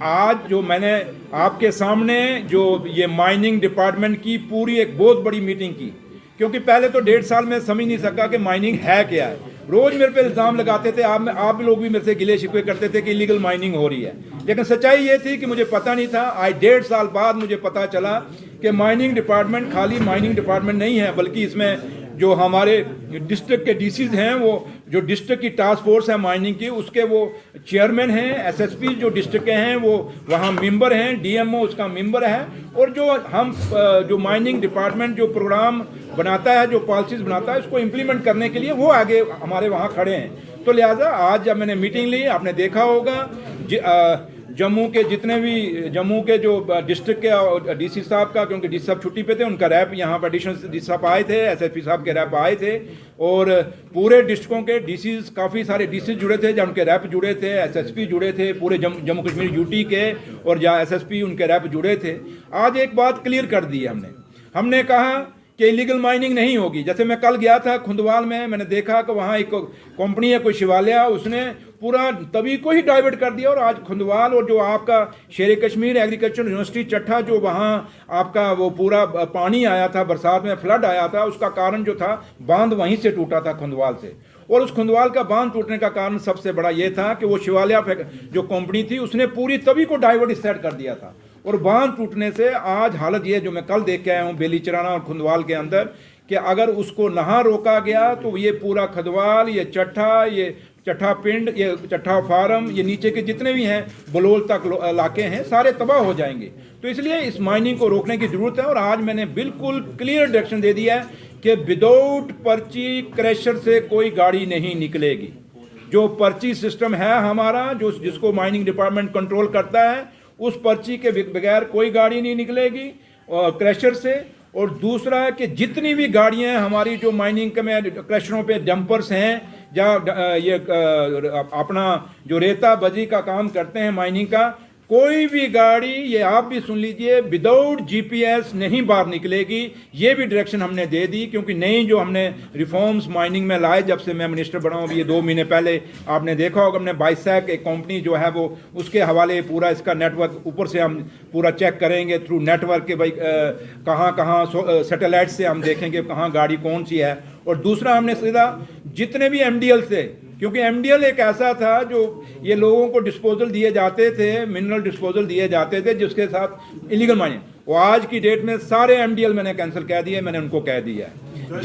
आज जो मैंने आपके सामने जो ये माइनिंग डिपार्टमेंट की पूरी एक बहुत बड़ी मीटिंग की, क्योंकि पहले तो 1.5 साल में समझ नहीं सका कि माइनिंग है क्या है। रोज मेरे पे इल्ज़ाम लगाते थे, आप लोग भी मेरे से गिले शिकवे करते थे कि इलीगल माइनिंग हो रही है, लेकिन सच्चाई ये थी कि मुझे पता नहीं था। आज 1.5 साल बाद मुझे पता चला कि माइनिंग डिपार्टमेंट खाली माइनिंग डिपार्टमेंट नहीं है, बल्कि इसमें जो हमारे डिस्ट्रिक्ट के डीसीज हैं, वो जो डिस्ट्रिक्ट की टास्क फोर्स है माइनिंग की, उसके वो चेयरमैन हैं, एसएसपी जो डिस्ट्रिक्ट के हैं वो वहाँ मेंबर हैं, डीएमओ उसका मेंबर है, और जो हम जो माइनिंग डिपार्टमेंट जो प्रोग्राम बनाता है, जो पॉलिसीज बनाता है, उसको इम्प्लीमेंट करने के लिए वो आगे हमारे वहाँ खड़े हैं। तो लिहाजा आज जब मैंने मीटिंग ली, आपने देखा होगा जम्मू के जितने भी जम्मू के जो डिस्ट्रिक्ट के डीसी साहब का, क्योंकि डीसी साहब छुट्टी पे थे, उनका रैप यहाँ पर एडिशनल डीसी साहब आए थे, एसएसपी साहब के रैप आए थे, और पूरे डिस्ट्रिक्टों के डीसीज, काफ़ी सारे डीसी जुड़े थे, जहाँ उनके रैप जुड़े थे, एसएसपी जुड़े थे, पूरे जम्मू कश्मीर यूटी के, और जहाँ एसएसपी उनके रैप जुड़े थे। आज एक बात क्लियर कर दी है हमने कहा कि इलीगल माइनिंग नहीं होगी। जैसे मैं कल गया था खुंदवाल में, मैंने देखा कि वहाँ एक कंपनी है, कोई शिवालय, उसने पूरा तवी को ही डाइवर्ट कर दिया, और आज खुंदवाल और जो आपका शेर कश्मीर एग्रीकल्चर यूनिवर्सिटी चट्ठा, जो वहाँ आपका वो पूरा पानी आया था, बरसात में फ्लड आया था, उसका कारण जो था बांध वहीं से टूटा था खुंदवाल से। और उस खुंदवाल का बांध टूटने का कारण सबसे बड़ा ये था कि वो शिवालय जो कंपनी थी, उसने पूरी तवी को डाइवर्ट इस साइड कर दिया था, और बांध टूटने से आज हालत ये जो मैं कल देख के आया हूँ बेलीचराना और खुंदवाल के अंदर, कि अगर उसको नहा रोका गया तो ये पूरा खुंदवाल, ये चट्ठा पिंड, ये चट्ठा फार्म, ये नीचे के जितने भी हैं बलोल तक इलाके हैं, सारे तबाह हो जाएंगे। तो इसलिए इस माइनिंग को रोकने की जरूरत है, और आज मैंने बिल्कुल क्लियर डायरेक्शन दे दिया है कि विदाउट पर्ची क्रैशर से कोई गाड़ी नहीं निकलेगी। जो पर्ची सिस्टम है हमारा, जिसको माइनिंग डिपार्टमेंट कंट्रोल करता है, उस पर्ची के बगैर कोई गाड़ी नहीं निकलेगी क्रैशर से। और दूसरा है कि जितनी भी गाड़ियां हमारी जो माइनिंग में क्रैशरों पे डंपर्स हैं, जहाँ ये अपना जो रेता बजरी का काम करते हैं माइनिंग का, कोई भी गाड़ी, ये आप भी सुन लीजिए, विदाउट जीपीएस नहीं बाहर निकलेगी। ये भी डायरेक्शन हमने दे दी, क्योंकि नई जो हमने रिफॉर्म्स माइनिंग में लाए जब से मैं मिनिस्टर बना हूँ, ये 2 महीने पहले आपने देखा होगा, हमने बाइसैक एक कंपनी जो है वो उसके हवाले पूरा इसका नेटवर्क ऊपर से हम पूरा चेक करेंगे थ्रू नेटवर्क के, भाई कहाँ सैटेलाइट से हम देखेंगे कहाँ गाड़ी कौन सी है। और दूसरा हमने सीधा जितने भी एमडीएल से, क्योंकि एमडीएल एक ऐसा था जो ये लोगों को डिस्पोजल दिए जाते थे, मिनरल डिस्पोजल दिए जाते थे, जिसके साथ इलीगल माइनिंग, वो आज की डेट में सारे एमडीएल मैंने कैंसिल कह दिए, मैंने उनको कह दिया है।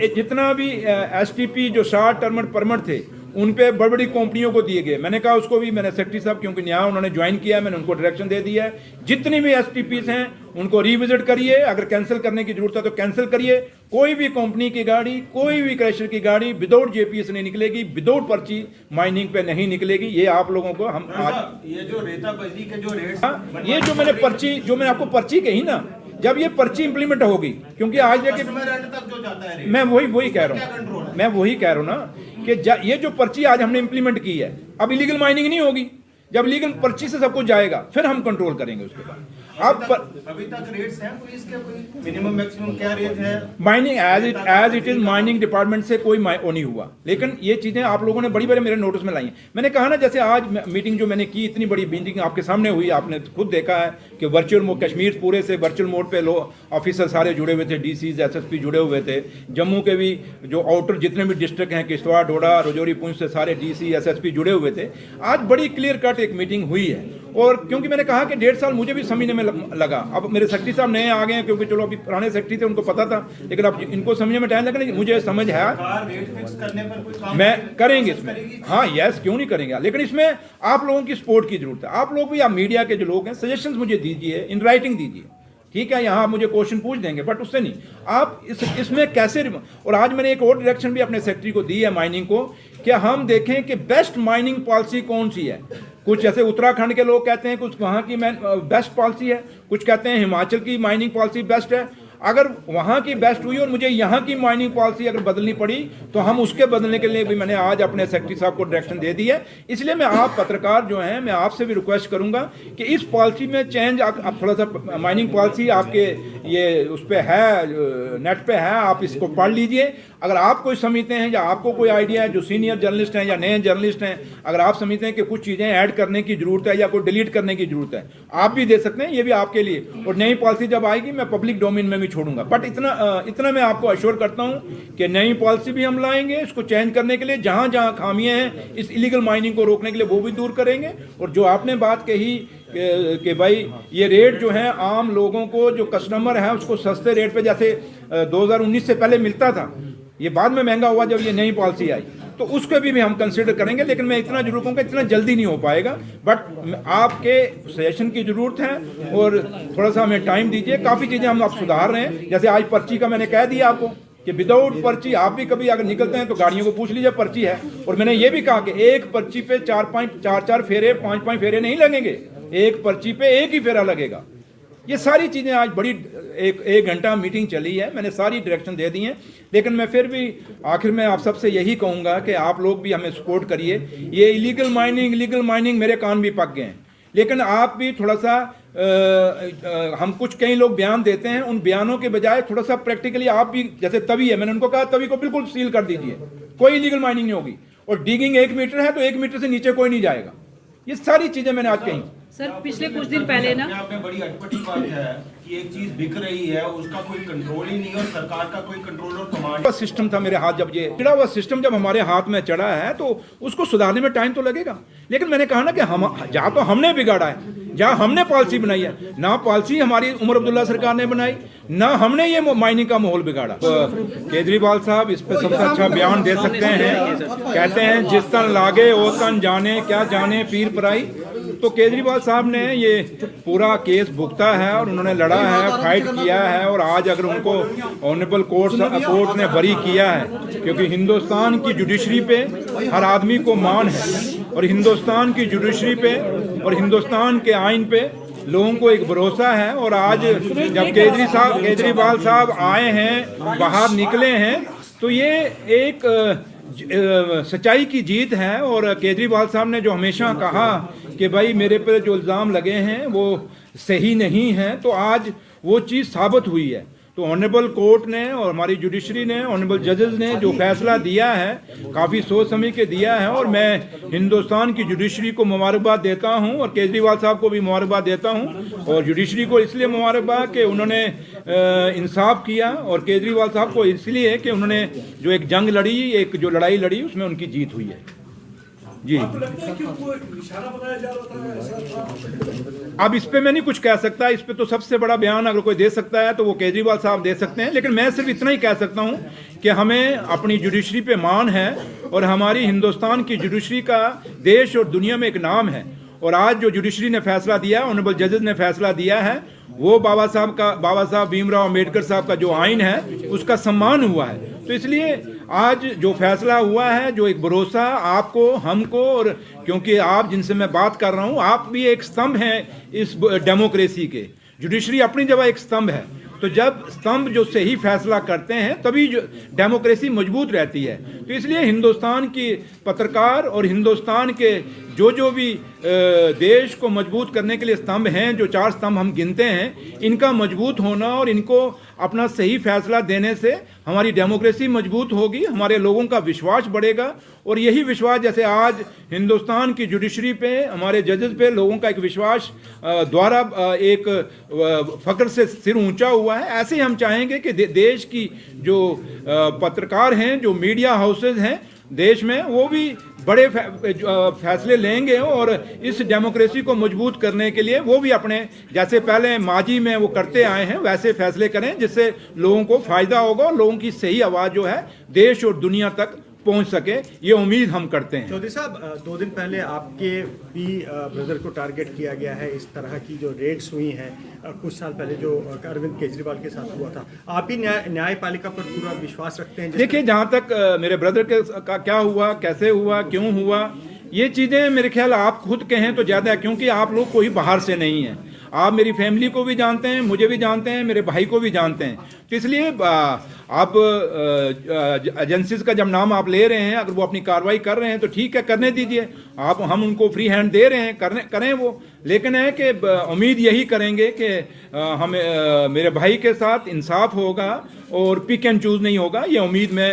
जितना भी एसटीपी जो शॉर्ट टर्म परमिट थे, उन पे बड़ी बड़ी कंपनियों को दिए गए। मैंने कहा उसको भी, मैंने सेक्रेटरी साहब क्योंकि नया उन्होंने ज्वाइन किया, मैंने उनको डायरेक्शन दे दिया है, जितनी भी एसटीपीज हैं उनको रिविजिट करिए, अगर कैंसिल करने की जरूरत है तो कैंसिल करिए। कोई भी कंपनी की गाड़ी, कोई भी क्रैशर की गाड़ी विदाउट जेपीएस नहीं निकलेगी, विदाउट पर्ची माइनिंग पे नहीं निकलेगी। ये आप लोगों को हम आज ये जो रेता बजरी के जो रेट, ये जो मैंने आपको पर्ची कही ना, जब ये पर्ची इंप्लीमेंट होगी, क्योंकि आज तक जो जाता है, मैं वही कह रहा हूँ ना कि ये जो पर्ची आज हमने इंप्लीमेंट की है, अब इलीगल माइनिंग नहीं होगी। जब लीगल पर्ची से सब कुछ जाएगा, फिर हम कंट्रोल करेंगे उसके बाद। अभी तक रेट्स हैं कोई, इसके कोई मिनिमम मैक्सिमम क्या रेट है? Mining as it is mining department से कोई वो नहीं हुआ, लेकिन ये चीजें आप लोगों ने बड़ी बड़ी मेरे नोटिस में लाई हैं। मैंने कहा ना, जैसे आज मीटिंग जो मैंने की, इतनी बड़ी मीटिंग आपके सामने हुई, आपने खुद देखा है कि वर्चुअल मोड, कश्मीर पूरे से वर्चुअल मोड पे ऑफिसर सारे जुड़े हुए थे, डीसीज एसएसपी जुड़े हुए थे, जम्मू के भी जो आउटर जितने भी डिस्ट्रिक्ट हैं, किश्तवाड़, डोडा, राजौरी, पुंछ से सारे डीसी एसएसपी जुड़े हुए थे। आज बड़ी क्लियर कट एक मीटिंग हुई है, और क्योंकि मैंने कहा कि 1.5 साल मुझे भी समझने में लगा। अब मेरे सेक्रेटरी साहब नए आ गए हैं, क्योंकि चलो अभी पुराने सेक्रेटरी थे, उनको पता था, लेकिन अब इनको समझने में टाइम लगा। नहीं, मुझे समझ है, रेट फिक्स करने पर कोई काम मैं करेंगे इसमें, हाँ यस, क्यों नहीं करेंगे, लेकिन इसमें आप लोगों की सपोर्ट की जरूरत है। आप लोग भी, आप मीडिया के जो लोग हैं, सजेशंस मुझे दीजिए, इन राइटिंग दीजिए, ठीक है? यहाँ आप मुझे क्वेश्चन पूछ देंगे, बट उससे नहीं, आप इसमें कैसे। और आज मैंने एक और डायरेक्शन भी अपने सेक्रेटरी को दी है माइनिंग को, कि हम देखें कि बेस्ट माइनिंग पॉलिसी कौन सी है। कुछ जैसे उत्तराखंड के लोग कहते हैं कुछ वहाँ की बेस्ट पॉलिसी है, कुछ कहते हैं हिमाचल की माइनिंग पॉलिसी बेस्ट है। अगर वहाँ की बेस्ट हुई और मुझे यहाँ की माइनिंग पॉलिसी अगर बदलनी पड़ी तो हम उसके बदलने के लिए भी मैंने आज अपने सेक्रेटरी साहब को डायरेक्शन दे दी है। इसलिए मैं आप पत्रकार जो हैं, मैं आपसे भी रिक्वेस्ट करूँगा कि इस पॉलिसी में चेंज आप थोड़ा सा, माइनिंग पॉलिसी आपके ये उस पर है, नेट पे है, आप इसको पढ़ लीजिए। अगर आप कोई समझते हैं या आपको कोई आइडिया है, जो सीनियर जर्नलिस्ट हैं या नए जर्नलिस्ट हैं, अगर आप समझते हैं कि कुछ चीज़ें ऐड करने की जरूरत है या कोई डिलीट करने की जरूरत है, आप भी दे सकते हैं, ये भी आपके लिए। और नई पॉलिसी जब आएगी मैं पब्लिक डोमेन में भी छोड़ूंगा। बट इतना मैं आपको अश्योर करता हूं कि नई पॉलिसी भी हम लाएंगे इसको चेंज करने के लिए, जहां जहां खामियां हैं इस इलीगल माइनिंग को रोकने के लिए वो भी दूर करेंगे। और जो आपने बात कही कि भाई ये रेट जो है आम लोगों को, जो कस्टमर है उसको सस्ते रेट पे जैसे 2019 से पहले मिलता था, ये बाद में महंगा हुआ जब ये नई पॉलिसी आई, तो उसको भी हम कंसिडर करेंगे। लेकिन मैं इतना जरूर कहूँगा इतना जल्दी नहीं हो पाएगा, बट आपके सजेशन की जरूरत है और थोड़ा सा हमें टाइम दीजिए। काफ़ी चीज़ें हम आप सुधार रहे हैं, जैसे आज पर्ची का मैंने कह दिया आपको कि विदाउट पर्ची आप भी कभी अगर निकलते हैं तो गाड़ियों को पूछ लीजिए पर्ची है। और मैंने ये भी कहा कि एक पर्ची पे 4 फेरे 5 फेरे नहीं लगेंगे, एक पर्ची पे एक ही फेरा लगेगा। ये सारी चीज़ें आज बड़ी एक घंटा मीटिंग चली है, मैंने सारी डायरेक्शन दे दी हैं। लेकिन मैं फिर भी आखिर में आप सबसे यही कहूँगा कि आप लोग भी हमें सपोर्ट करिए। ये इलीगल माइनिंग मेरे कान भी पक गए हैं, लेकिन आप भी थोड़ा सा हम कुछ कई लोग बयान देते हैं, उन बयानों के बजाय थोड़ा सा प्रैक्टिकली आप भी, जैसे तवी है, मैंने उनको कहा तवी को बिल्कुल सील कर दीजिए, कोई इलीगल माइनिंग नहीं होगी। और डिगिंग 1 मीटर है तो 1 मीटर से नीचे कोई नहीं जाएगा। ये सारी चीज़ें मैंने आज कही। सर पिछले कुछ दिन पहले ना आपने बड़ी अटपटी बात है कि एक चीज बिक रही है, उसका कोई कंट्रोल ही नहीं है और सरकार का कोई कंट्रोल और कमांड। सिस्टम था मेरे हाथ, जब ये चिड़ा हुआ सिस्टम जब हमारे हाथ में चढ़ा है तो उसको सुधारने में टाइम तो लगेगा। लेकिन मैंने कहा ना कि हम जहाँ तो हमने बिगाड़ा है, जहाँ हमने पॉलिसी बनाई है, ना पॉलिसी हमारी उमर अब्दुल्ला सरकार ने बनाई, ना हमने ये माइनिंग का माहौल बिगाड़ा। केजरीवाल साहब इस पर सबसे अच्छा बयान दे सकते हैं, कहते हैं जिस तन लागे ओ तन जाने, क्या जाने पीर पराई। तो केजरीवाल साहब ने ये पूरा केस भुगता है और उन्होंने लड़ा है, फाइट किया है, और आज अगर उनको ऑनरेबल कोर्ट ने बरी किया है, क्योंकि हिंदुस्तान की जुडिशरी पे हर आदमी को मान है, और हिंदुस्तान की जुडिशरी पे और हिंदुस्तान के आइन पे लोगों को एक भरोसा है। और आज जब केजरीवाल साहब आए हैं, बाहर निकले हैं, तो ये एक सच्चाई की जीत है। और केजरीवाल साहब ने जो हमेशा कहा कि भाई मेरे पे जो इल्ज़ाम लगे हैं वो सही नहीं हैं, तो आज वो चीज़ साबित हुई है। तो ऑनरेबल कोर्ट ने और हमारी जुडिशरी ने, ऑनरेबल जजेस ने जो फैसला दिया है, काफ़ी सोच समझ के दिया है, और मैं हिंदुस्तान की जुडिशरी को मुबारकबाद देता हूं और केजरीवाल साहब को भी मुबारकबाद देता हूं। और जुडिशरी को इसलिए मुबारकबाद कि उन्होंने इंसाफ किया, और केजरीवाल साहब को इसलिए कि उन्होंने जो एक जंग लड़ी, एक जो लड़ाई लड़ी, उसमें उनकी जीत हुई है। जी, आपको लगता है कि उनको निशाना बनाया जा रहा था, ऐसा था? अब इस पे मैं नहीं कुछ कह सकता। इस पे तो सबसे बड़ा बयान अगर कोई दे सकता है तो वो केजरीवाल साहब दे सकते हैं। लेकिन मैं सिर्फ इतना ही कह सकता हूं कि हमें अपनी जुडिशरी पे मान है, और हमारी हिंदुस्तान की जुडिशरी का देश और दुनिया में एक नाम है। और आज जो जुडिशरी ने फैसला दिया, ऑनरेबल जजेस ने फैसला दिया है, वो बाबा साहब भीमराव अम्बेडकर साहब का जो आइन है उसका सम्मान हुआ है। तो इसलिए आज जो फैसला हुआ है, जो एक भरोसा आपको, हमको, और क्योंकि आप जिनसे मैं बात कर रहा हूँ, आप भी एक स्तंभ हैं इस डेमोक्रेसी के। जुडिशरी अपनी जगह एक स्तंभ है, तो जब स्तंभ जो सही फैसला करते हैं तभी जो डेमोक्रेसी मजबूत रहती है। तो इसलिए हिंदुस्तान की पत्रकार और हिंदुस्तान के जो भी देश को मजबूत करने के लिए स्तंभ हैं, जो 4 स्तंभ हम गिनते हैं, इनका मजबूत होना और इनको अपना सही फैसला देने से हमारी डेमोक्रेसी मजबूत होगी, हमारे लोगों का विश्वास बढ़ेगा। और यही विश्वास, जैसे आज हिंदुस्तान की जुडिशरी पे, हमारे जजेस पे लोगों का एक विश्वास द्वारा एक फख्र से सिर ऊंचा हुआ है, ऐसे ही हम चाहेंगे कि देश की जो पत्रकार हैं, जो मीडिया हाउसेज हैं देश में, वो भी बड़े फैसले लेंगे और इस डेमोक्रेसी को मजबूत करने के लिए वो भी अपने, जैसे पहले माजी में वो करते आए हैं, वैसे फैसले करें जिससे लोगों को फायदा होगा और लोगों की सही आवाज़ जो है देश और दुनिया तक पहुंच सके, ये उम्मीद हम करते हैं। चौधरी साहब, 2 दिन पहले आपके भी ब्रदर को टारगेट किया गया है। इस तरह की जो रेड्स हुई हैं कुछ साल पहले जो अरविंद केजरीवाल के साथ हुआ था, आप ही न्यायपालिका पर पूरा विश्वास रखते हैं? देखिए, जहाँ तक मेरे ब्रदर का क्या हुआ, कैसे हुआ, क्यों हुआ, ये चीज़ें मेरे ख्याल आप खुद कहें तो ज़्यादा है, क्योंकि आप लोग कोई बाहर से नहीं हैं। आप मेरी फैमिली को भी जानते हैं, मुझे भी जानते हैं, मेरे भाई को भी जानते हैं। तो इसलिए आप एजेंसीज का जब नाम आप ले रहे हैं, अगर वो अपनी कार्रवाई कर रहे हैं तो ठीक है, करने दीजिए। आप हम उनको फ्री हैंड दे रहे हैं, करें वो। लेकिन है कि उम्मीद यही करेंगे कि हमें मेरे भाई के साथ इंसाफ होगा और पिक एंड चूज़ नहीं होगा। ये उम्मीद मैं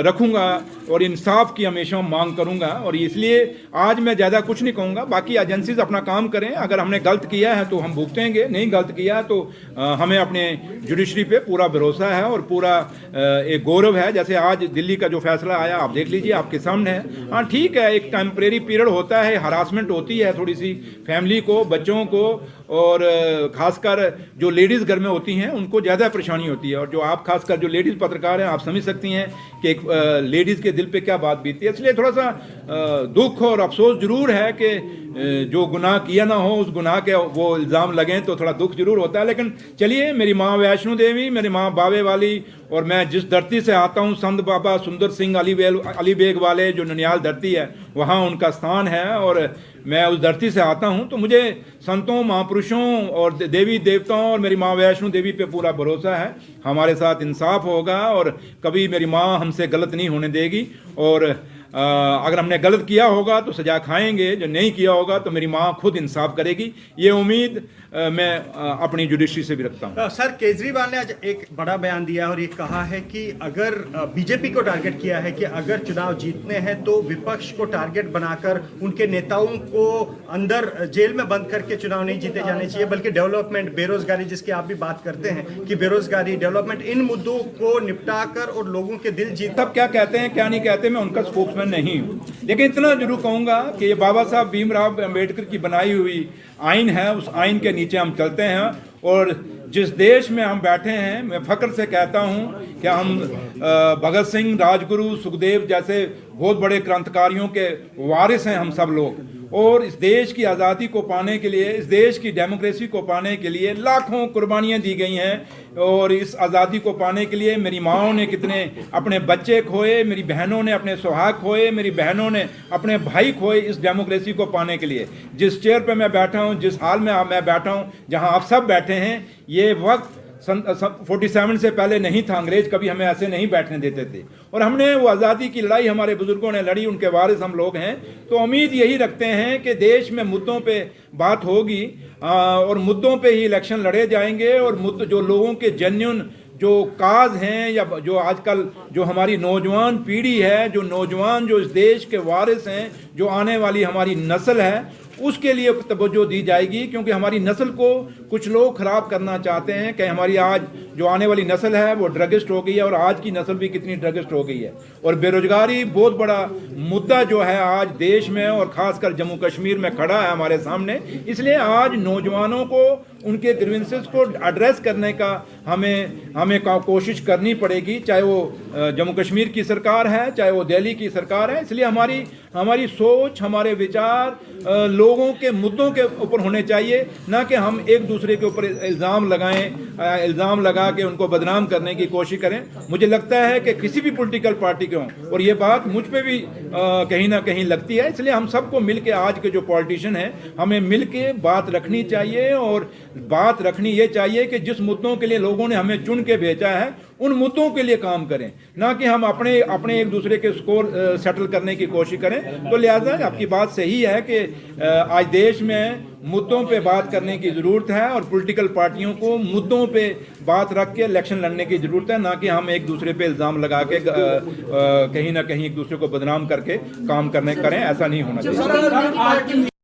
रखूँगा और इंसाफ की हमेशा मांग करूँगा। और इसलिए आज मैं ज़्यादा कुछ नहीं कहूँगा। बाकी एजेंसीज अपना काम करें। अगर हमने गलत किया है तो हम भुगतेंगे, नहीं गलत किया तो हमें अपने जुडिशरी पे पूरा भरोसा है और पूरा एक गौरव है। जैसे आज दिल्ली का जो फैसला आया आप देख लीजिए, आपके सामने है। हाँ ठीक है, एक टेम्परेरी पीरियड होता है, हरासमेंट होती है थोड़ी सी फैमिली को, बच्चों को, और खासकर जो लेडीज़ घर में होती हैं उनको ज़्यादा परेशानी होती है। और जो आप खासकर जो लेडीज़ पत्रकार हैं, आप समझ सकती हैं कि एक लेडीज़ के दिल पे क्या बात बीतती है। इसलिए थोड़ा सा दुख और अफसोस जरूर है कि जो गुनाह किया ना हो उस गुनाह के वो इल्ज़ाम लगें तो थोड़ा दुख जरूर होता है। लेकिन चलिए, मेरी माँ वैष्णो देवी, मेरी माँ बावे वाली, और मैं जिस धरती से आता हूँ, संत बाबा सुंदर सिंह अली बेग वाले जो ननियाल धरती है, वहाँ उनका स्थान है और मैं उस धरती से आता हूँ। तो मुझे संतों, महापुरुषों और देवी देवताओं और मेरी माँ वैष्णो देवी पे पूरा भरोसा है। हमारे साथ इंसाफ होगा और कभी मेरी माँ हमसे गलत नहीं होने देगी। और अगर हमने गलत किया होगा तो सजा खाएंगे, जो नहीं किया होगा तो मेरी माँ खुद इंसाफ करेगी। ये उम्मीद मैं अपनी जुडिशरी से भी रखता हूँ। सर, केजरीवाल ने आज एक बड़ा बयान दिया है और ये कहा है कि अगर बीजेपी को टारगेट किया है कि अगर चुनाव जीतने हैं तो विपक्ष को टारगेट बनाकर उनके नेताओं को अंदर जेल में बंद करके चुनाव नहीं जीते जाने चाहिए, बल्कि डेवलपमेंट, बेरोजगारी, जिसकी आप भी बात करते हैं कि बेरोजगारी, डेवलपमेंट, इन मुद्दों को निपटा कर और लोगों के दिल जीत। सब क्या कहते हैं क्या नहीं कहते, मैं उनका स्पोक्समैन नहीं हूँ। लेकिन इतना जरूर कहूँगा कि ये बाबा साहब भीमराव अम्बेडकर की बनाई हुई आइन है, उस आइन के नीचे हम चलते हैं। और जिस देश में हम बैठे हैं, मैं फख्र से कहता हूँ कि हम भगत सिंह, राजगुरु, सुखदेव जैसे बहुत बड़े क्रांतिकारियों के वारिस हैं हम सब लोग। और इस देश की आज़ादी को पाने के लिए, इस देश की डेमोक्रेसी को पाने के लिए लाखों कुर्बानियाँ दी गई हैं। और इस आज़ादी को पाने के लिए मेरी माँओं ने कितने अपने बच्चे खोए, मेरी बहनों ने अपने सुहाग खोए, मेरी बहनों ने अपने भाई खोए इस डेमोक्रेसी को पाने के लिए। जिस चेयर पर मैं बैठा हूँ, जिस हाल में मैं बैठा हूँ, जहाँ आप सब बैठे हैं, ये वक्त 47 से पहले नहीं था। अंग्रेज कभी हमें ऐसे नहीं बैठने देते थे और हमने वो आज़ादी की लड़ाई हमारे बुजुर्गों ने लड़ी, उनके वारिस हम लोग हैं। तो उम्मीद यही रखते हैं कि देश में मुद्दों पे बात होगी और मुद्दों पे ही इलेक्शन लड़े जाएंगे। और मुद्दे जो लोगों के जेन्युइन जो काज हैं, या जो आजकल जो हमारी नौजवान पीढ़ी है, जो नौजवान जो इस देश के वारिस हैं, जो आने वाली हमारी नस्ल है, उसके लिए तवज्जो दी जाएगी। क्योंकि हमारी नस्ल को कुछ लोग ख़राब करना चाहते हैं कि हमारी आज जो आने वाली नस्ल है वो ड्रगिस्ट हो गई है, और आज की नस्ल भी कितनी ड्रगिस्ट हो गई है। और बेरोजगारी बहुत बड़ा मुद्दा जो है आज देश में और ख़ासकर जम्मू कश्मीर में खड़ा है हमारे सामने। इसलिए आज नौजवानों को उनके ग्रीवेंसेस को एड्रेस करने का हमें कोशिश करनी पड़ेगी, चाहे वो जम्मू कश्मीर की सरकार है, चाहे वो दिल्ली की सरकार है। इसलिए हमारी सोच, हमारे विचार लोगों के मुद्दों के ऊपर होने चाहिए, ना कि हम एक दूसरे के ऊपर इल्ज़ाम लगा के उनको बदनाम करने की कोशिश करें। मुझे लगता है कि किसी भी पॉलिटिकल पार्टी के हों, और ये बात मुझ पे भी कहीं ना कहीं लगती है। इसलिए हम सबको मिलके, आज के जो पॉलिटिशियन हैं, हमें मिलके बात रखनी चाहिए। और बात रखनी ये चाहिए कि जिस मुद्दों के लिए लोगों ने हमें चुन के भेजा है, उन मुद्दों के लिए काम करें, ना कि हम अपने एक दूसरे के स्कोर सेटल करने की कोशिश करें। तो लिहाजा आपकी बात सही है कि आज देश में मुद्दों पे बात करने की ज़रूरत है और पॉलिटिकल पार्टियों को मुद्दों पे बात रख के इलेक्शन लड़ने की ज़रूरत है, ना कि हम एक दूसरे पे इल्ज़ाम लगा के कहीं ना कहीं एक दूसरे को बदनाम करके काम करें। ऐसा नहीं होना चाहिए।